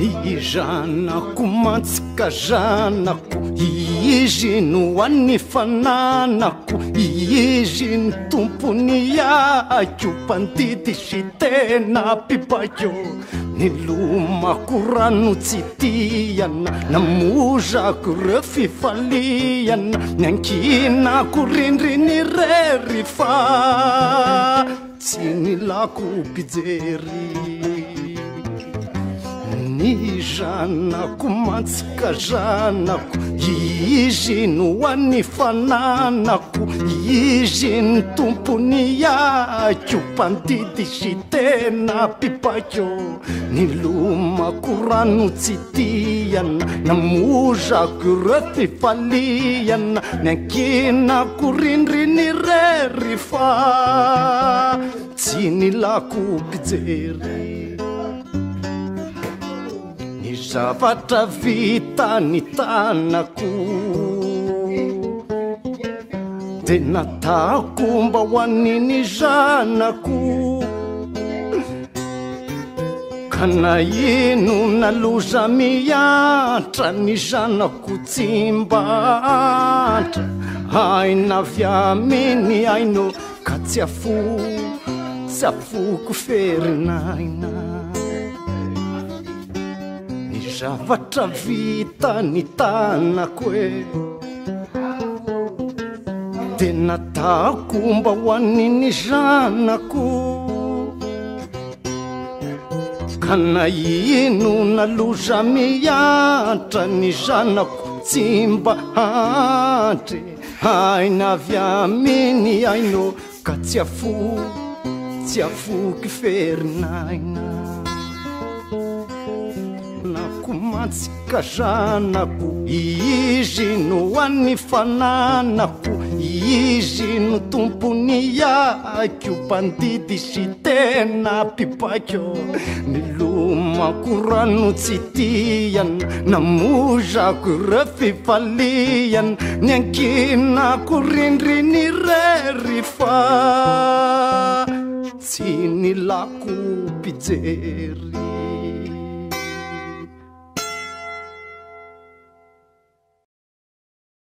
Izanako mantsika zanako, izy no an'ny fananako, izy ny tompony ako, mpandidy sy tena mpibakeo. Nilomako rano tsy tiana, namozako reo fifaliana, niankinako rindriny rery fa tsy nilako pijery. Ny zanako mantsika zanako, izy no an'ny fananako, izy ny tompony ako, mpandidy sy tena mpibakeo. Nilomako rano tsy tiana, namozako reo fifaliana, niankinako rindriny rery fa tsy nilako pijery. Ny zavatra vita ny tanako, de natako mba ho an'ny zanako, ka na ino na loza miantra, ny zanako tsy mba antra. Aina avy aminy aino ka tsy afoko ferinaina. Zavatra vita ny tanako de natako mba ho an'ny zanako, ka na ino na loza miantra, ny zanako tsy mba antry. Aina avy aminy aino ka tsy afoko ferinaina. Mantsika zanako, izy no an'ny fananako, izy no tompony ako, mpandidy sy tena mpibakeo. Nilomako rano tsy tiana, namozako reo fifaliana, niankinako rindriny rery fa tsy nilako pijery.